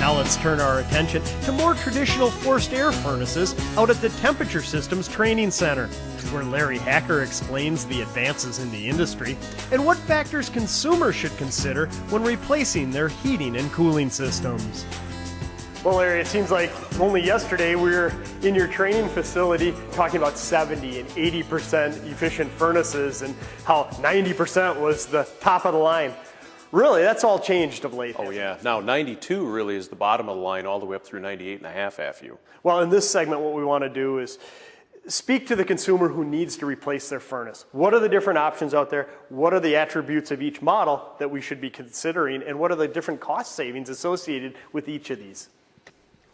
Now let's turn our attention to more traditional forced air furnaces out at the Temperature Systems Training Center, where Larry Hacker explains the advances in the industry and what factors consumers should consider when replacing their heating and cooling systems. Well, Larry, it seems like only yesterday we were in your training facility talking about 70 and 80% efficient furnaces and how 90% was the top of the line. Really, that's all changed of late. Oh yeah, now 92 really is the bottom of the line all the way up through 98.5 AFU. Well, in this segment what we want to do is speak to the consumer who needs to replace their furnace. What are the different options out there? What are the attributes of each model that we should be considering? And what are the different cost savings associated with each of these?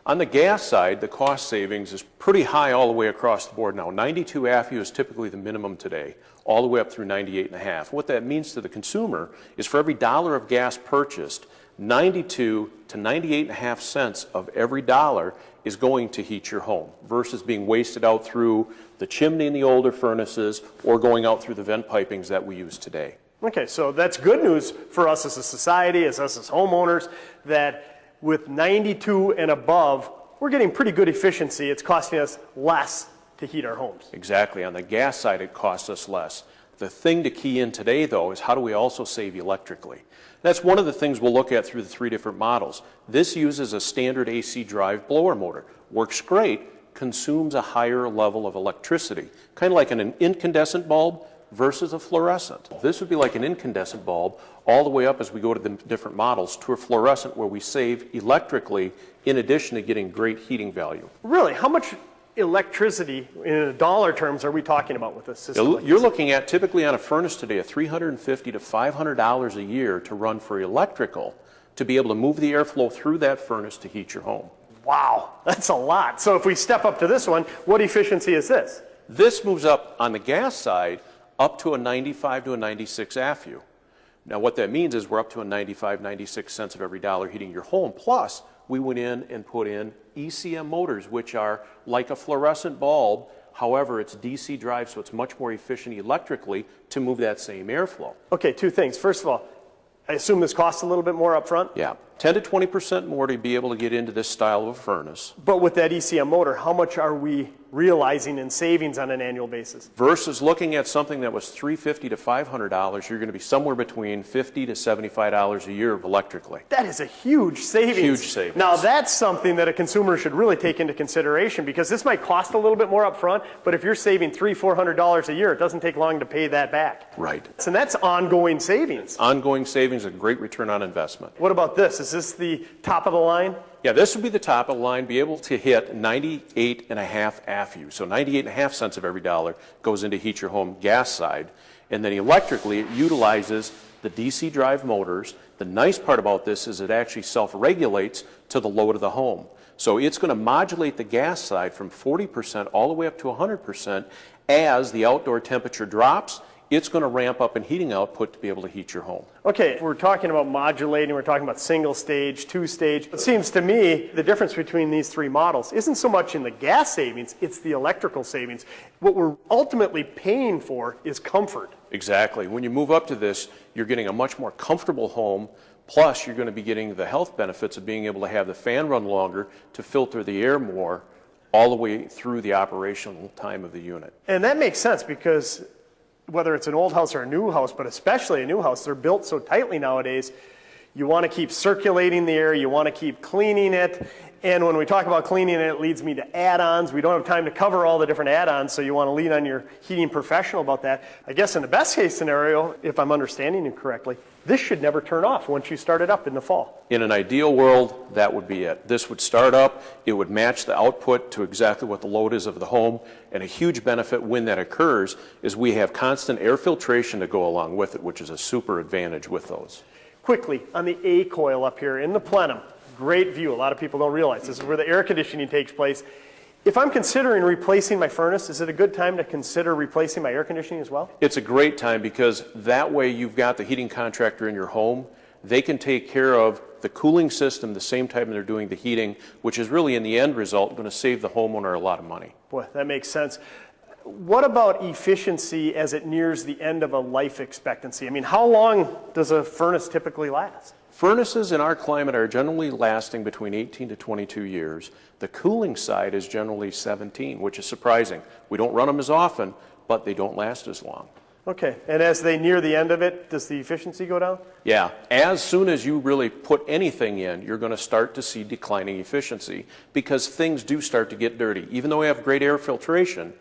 On the gas side, the cost savings is pretty high all the way across the board now. 92 AFU is typically the minimum today, all the way up through 98.5. What that means to the consumer is for every dollar of gas purchased, 92 to 98.5 cents of every dollar is going to heat your home versus being wasted out through the chimney in the older furnaces or going out through the vent pipings that we use today. Okay, so that's good news for us as a society, as us as homeowners, that with 92 and above, we're getting pretty good efficiency. It's costing us less to heat our homes. Exactly. On the gas side, it costs us less. The thing to key in today, though, is how do we also save electrically? That's one of the things we'll look at through the three different models. This uses a standard AC drive blower motor. Works great, consumes a higher level of electricity, kind of like an incandescent bulb versus a fluorescent. This would be like an incandescent bulb all the way up as we go to the different models to a fluorescent where we save electrically in addition to getting great heating value. Really? How much electricity in dollar terms are we talking about with this system? You're looking at typically on a furnace today at $350 to $500 a year to run for electrical to be able to move the airflow through that furnace to heat your home. Wow, that's a lot. So if we step up to this one, what efficiency is this? This moves up on the gas side up to a 95 to a 96 AFU. Now what that means is we're up to a 95, 96 cents of every dollar heating your home. Plus, we went in and put in ECM motors, which are like a fluorescent bulb. However, it's DC drive, so it's much more efficient electrically to move that same airflow. Okay, two things. First of all, I assume this costs a little bit more up front? Yeah, 10 to 20% more to be able to get into this style of a furnace. But with that ECM motor, how much are we realizing in savings on an annual basis? Versus looking at something that was $350 to $500, you're going to be somewhere between $50 to $75 a year of electrically. That is a huge savings. Huge savings. Now that's something that a consumer should really take into consideration because this might cost a little bit more up front, but if you're saving $300, $400 a year, it doesn't take long to pay that back. Right. And that's ongoing savings. Ongoing savings, a great return on investment. What about this? Is this the top of the line? Yeah, this would be the top of the line, be able to hit 98.5 AFU. So 98.5 cents of every dollar goes into heat your home gas side. And then electrically, it utilizes the DC drive motors. The nice part about this is it actually self-regulates to the load of the home. So it's going to modulate the gas side from 40% all the way up to 100% as the outdoor temperature drops. It's going to ramp up in heating output to be able to heat your home. Okay, we're talking about modulating, we're talking about single stage, two stage. It seems to me the difference between these three models isn't so much in the gas savings, it's the electrical savings. What we're ultimately paying for is comfort. Exactly. When you move up to this, you're getting a much more comfortable home, plus you're going to be getting the health benefits of being able to have the fan run longer to filter the air more all the way through the operational time of the unit. And that makes sense because whether it's an old house or a new house, but especially a new house, they're built so tightly nowadays, you want to keep circulating the air, you want to keep cleaning it, and when we talk about cleaning it leads me to add-ons. We don't have time to cover all the different add-ons, so you want to lean on your heating professional about that. I guess in the best case scenario, if I'm understanding you correctly, this should never turn off once you start it up in the fall. In an ideal world, that would be it. This would start up, it would match the output to exactly what the load is of the home, and a huge benefit when that occurs is we have constant air filtration to go along with it, which is a super advantage with those. Quickly, on the A coil up here in the plenum, great view. A lot of people don't realize this is where the air conditioning takes place. If I'm considering replacing my furnace, is it a good time to consider replacing my air conditioning as well? It's a great time because that way you've got the heating contractor in your home. They can take care of the cooling system the same time they're doing the heating, which is really in the end result going to save the homeowner a lot of money. Boy, that makes sense. What about efficiency as it nears the end of a life expectancy? I mean, how long does a furnace typically last? Furnaces in our climate are generally lasting between 18 to 22 years. The cooling side is generally 17, which is surprising. We don't run them as often, but they don't last as long. Okay, and as they near the end of it, does the efficiency go down? Yeah, as soon as you really put anything in, you're going to start to see declining efficiency because things do start to get dirty. Even though we have great air filtration,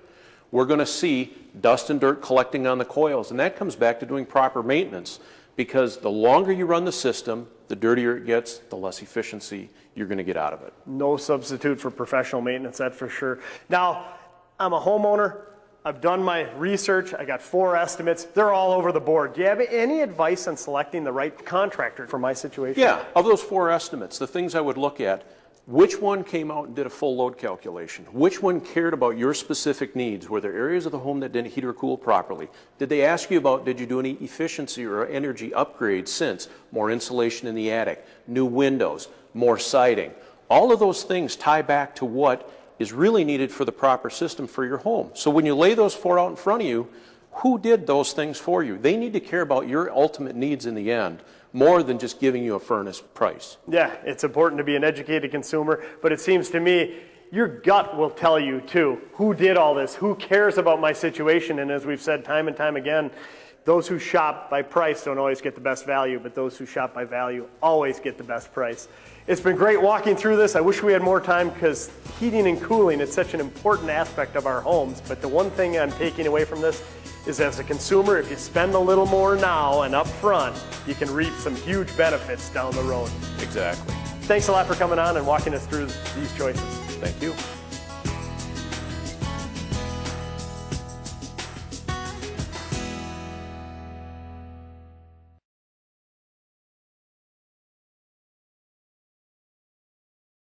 we're going to see dust and dirt collecting on the coils, and that comes back to doing proper maintenance because the longer you run the system, the dirtier it gets, the less efficiency you're going to get out of it. No substitute for professional maintenance, that's for sure. Now, I'm a homeowner. I've done my research. I got 4 estimates. They're all over the board. Do you have any advice on selecting the right contractor for my situation? Yeah, of those 4 estimates, the things I would look at, which one came out and did a full load calculation? Which one cared about your specific needs? Were there areas of the home that didn't heat or cool properly? Did they ask you about, did you do any efficiency or energy upgrades since? More insulation in the attic, new windows, more siding. All of those things tie back to what is really needed for the proper system for your home. So when you lay those 4 out in front of you, who did those things for you? They need to care about your ultimate needs in the end, more than just giving you a furnace price. Yeah, it's important to be an educated consumer, but it seems to me your gut will tell you too, who did all this, who cares about my situation, and as we've said time and time again, those who shop by price don't always get the best value, but those who shop by value always get the best price. It's been great walking through this. I wish we had more time because heating and cooling is such an important aspect of our homes, but the one thing I'm taking away from this is as a consumer, if you spend a little more now and up front, you can reap some huge benefits down the road. Exactly. Thanks a lot for coming on and walking us through these choices. Thank you.